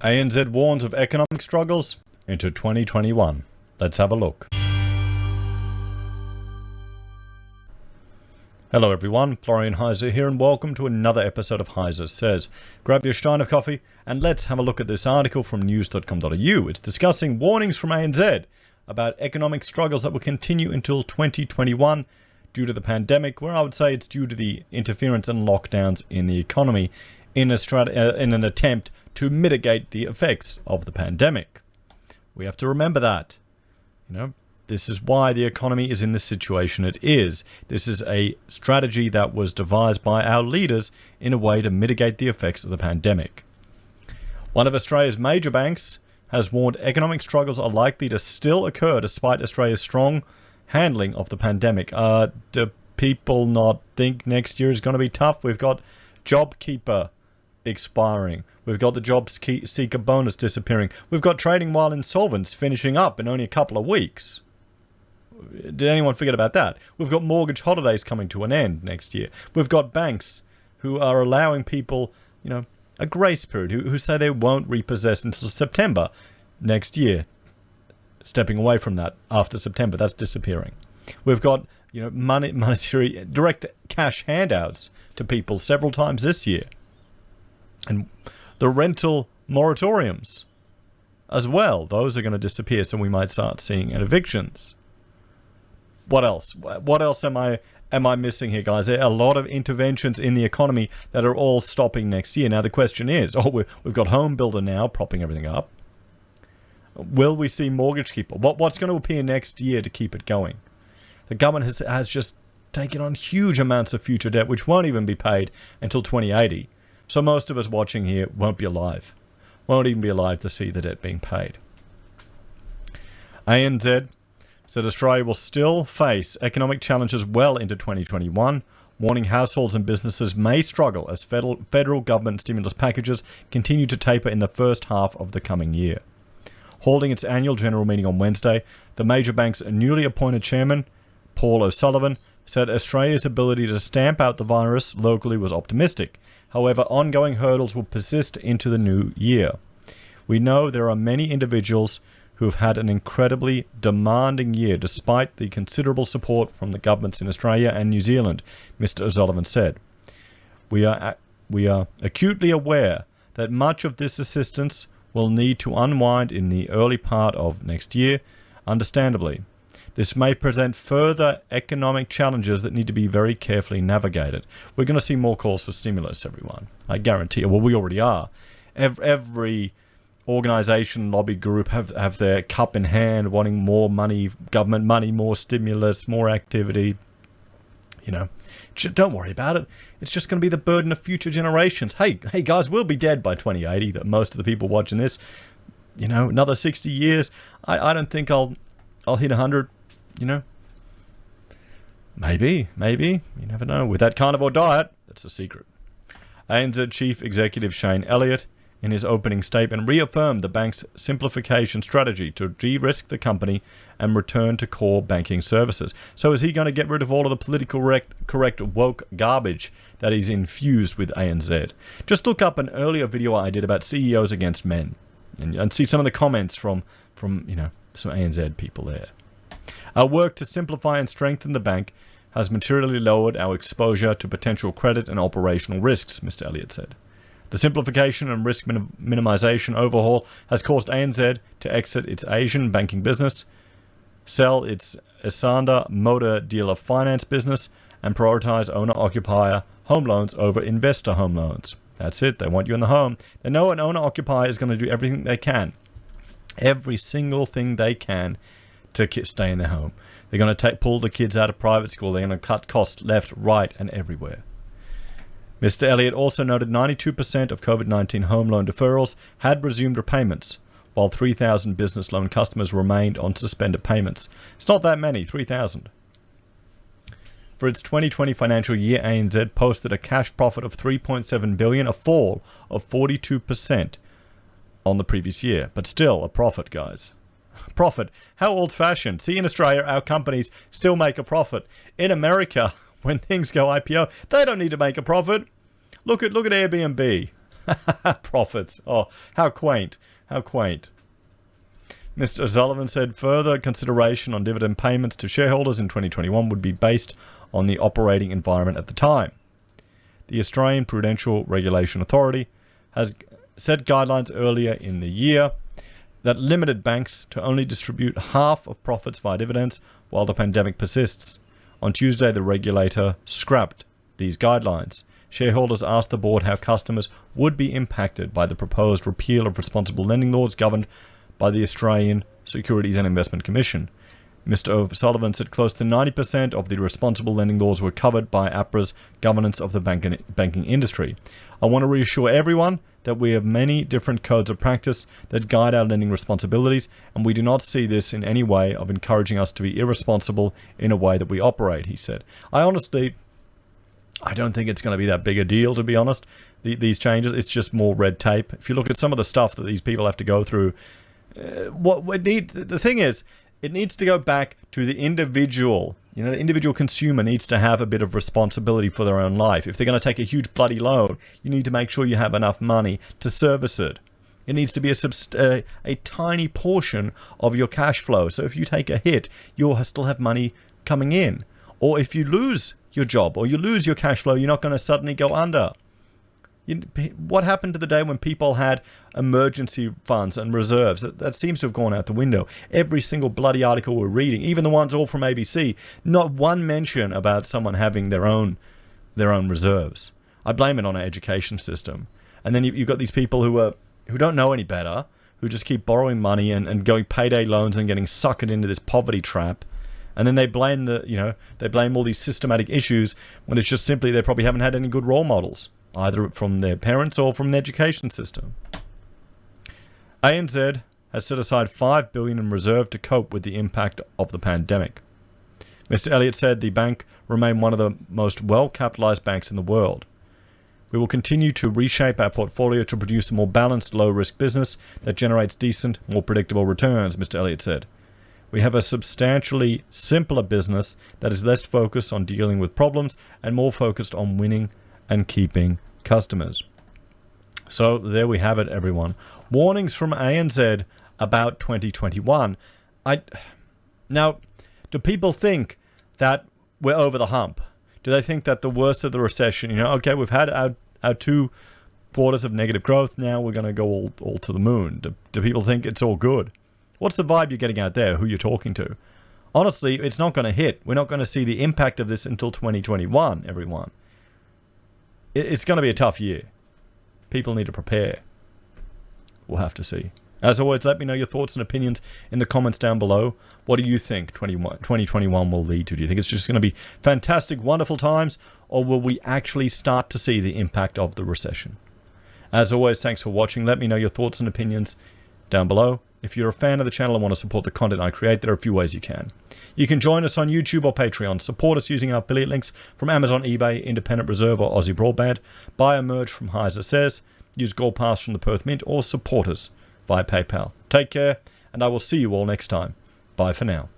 ANZ warns of economic struggles into 2021. Let's have a look. Hello everyone, Florian.Heise here and welcome to another episode of HeiseSays. Grab your stein of coffee and let's have a look at this article from news.com.au. It's discussing warnings from ANZ about economic struggles that will continue until 2021 due to the pandemic, where I would say it's due to the interference and lockdowns in the economy in an attempt to mitigate the effects of the pandemic. We have to remember that. This is why the economy is in the situation it is. This is a strategy that was devised by our leaders in a way to mitigate the effects of the pandemic. One of Australia's major banks has warned economic struggles are likely to still occur despite Australia's strong handling of the pandemic. Do people not think next year is going to be tough? We've got JobKeeper expiring. We've got the job seeker bonus disappearing. We've got trading while insolvents finishing up in only a couple of weeks. Did anyone forget about that? We've got mortgage holidays coming to an end next year. We've got banks who are allowing people, a grace period, who say they won't repossess until September next year. Stepping away from that after September, that's disappearing. We've got, monetary direct cash handouts to people several times this year. And the rental moratoriums as well, those are going to disappear, so we might start seeing evictions. What else? What else am I missing here, guys? There are a lot of interventions in the economy that are all stopping next year. Now the question is, we've got Home Builder now propping everything up. Will we see Mortgage Keeper? What's going to appear next year to keep it going? The government has just taken on huge amounts of future debt, which won't even be paid until 2080. So most of us watching here won't be alive. Won't even be alive to see the debt being paid. ANZ said Australia will still face economic challenges well into 2021, warning households and businesses may struggle as federal government stimulus packages continue to taper in the first half of the coming year. Holding its annual general meeting on Wednesday, the major bank's newly appointed chairman, Paul O'Sullivan, said Australia's ability to stamp out the virus locally was optimistic. However, ongoing hurdles will persist into the new year. We know there are many individuals who have had an incredibly demanding year despite the considerable support from the governments in Australia and New Zealand, Mr. O'Sullivan said. We are acutely aware that much of this assistance will need to unwind in the early part of next year, understandably. This may present further economic challenges that need to be very carefully navigated. We're going to see more calls for stimulus, everyone. I guarantee you. Well, we already are. Every organisation, lobby group have their cup in hand, wanting more money, government money, more stimulus, more activity. Don't worry about it. It's just going to be the burden of future generations. Hey guys, we'll be dead by 2080. That most of the people watching this, another 60 years. I don't think I'll hit 100. Maybe. You never know. With that carnivore diet, that's a secret. ANZ Chief Executive Shane Elliott, in his opening statement, reaffirmed the bank's simplification strategy to de-risk the company and return to core banking services. So is he going to get rid of all of the political correct woke garbage that he's infused with ANZ? Just look up an earlier video I did about CEOs against men and see some of the comments from some ANZ people there. Our work to simplify and strengthen the bank has materially lowered our exposure to potential credit and operational risks, Mr. Elliott said. The simplification and risk minimization overhaul has caused ANZ to exit its Asian banking business, sell its Esanda motor dealer finance business, and prioritize owner-occupier home loans over investor home loans. That's it. They want you in the home. They know an owner-occupier is going to do everything they can, every single thing they can, to stay in their home. They're going to pull the kids out of private school. They're going to cut costs left, right, and everywhere. Mr. Elliott also noted 92% of COVID-19 home loan deferrals had resumed repayments, while 3,000 business loan customers remained on suspended payments. It's not that many, 3,000. For its 2020 financial year, ANZ posted a cash profit of $3.7 billion, a fall of 42% on the previous year. But still, a profit, guys. Profit. How old-fashioned. See, in Australia, our companies still make a profit. In America, when things go IPO, they don't need to make a profit. Look at Airbnb. Profits. Oh, how quaint. How quaint. Mr. Sullivan said further consideration on dividend payments to shareholders in 2021 would be based on the operating environment at the time. The Australian Prudential Regulation Authority has set guidelines earlier in the year that limited banks to only distribute half of profits via dividends while the pandemic persists. On Tuesday, the regulator scrapped these guidelines. Shareholders asked the board how customers would be impacted by the proposed repeal of responsible lending laws governed by the Australian Securities and Investment Commission. Mr. O'Sullivan said close to 90% of the responsible lending laws were covered by APRA's governance of the banking industry. I want to reassure everyone that we have many different codes of practice that guide our lending responsibilities, and we do not see this in any way of encouraging us to be irresponsible in a way that we operate, he said. I don't think it's going to be that big a deal, to be honest, these changes. It's just more red tape. If you look at some of the stuff that these people have to go through, the thing is, it needs to go back to the individual. The individual consumer needs to have a bit of responsibility for their own life. If they're going to take a huge bloody loan, you need to make sure you have enough money to service it. It needs to be a tiny portion of your cash flow. So if you take a hit, you'll still have money coming in. Or if you lose your job or you lose your cash flow, you're not going to suddenly go under. What happened to the day when people had emergency funds and reserves? That seems to have gone out the window. Every single bloody article we're reading, even the ones all from ABC, not one mention about someone having their own reserves. I blame it on our education system. And then you've got these people who don't know any better, who just keep borrowing money and going payday loans and getting suckered into this poverty trap. And then they blame they blame all these systematic issues when it's just simply they probably haven't had any good role models, either from their parents or from the education system. ANZ has set aside $5 billion in reserve to cope with the impact of the pandemic. Mr. Elliott said the bank remained one of the most well-capitalised banks in the world. We will continue to reshape our portfolio to produce a more balanced, low-risk business that generates decent, more predictable returns, Mr. Elliott said. We have a substantially simpler business that is less focused on dealing with problems and more focused on winning and keeping customers. So there we have it, everyone. Warnings from ANZ about 2021. Now, do people think that we're over the hump? Do they think that the worst of the recession, okay, we've had our 2 quarters of negative growth, now we're going to go all to the moon? Do people think it's all good? What's the vibe you're getting out there, who you're talking to? Honestly, it's not going to hit. We're not going to see the impact of this until 2021, everyone. It's going to be a tough year. People need to prepare. We'll have to see. As always, let me know your thoughts and opinions in the comments down below. What do you think 2021 will lead to? Do you think it's just going to be fantastic, wonderful times, or will we actually start to see the impact of the recession? As always, thanks for watching. Let me know your thoughts and opinions down below. If you're a fan of the channel and want to support the content I create, there are a few ways you can. You can join us on YouTube or Patreon, support us using our affiliate links from Amazon, eBay, Independent Reserve or AussieBroadband, buy a merch from HeiseSays, use Gold Pass from the Perth Mint, or support us via PayPal. Take care, and I will see you all next time. Bye for now.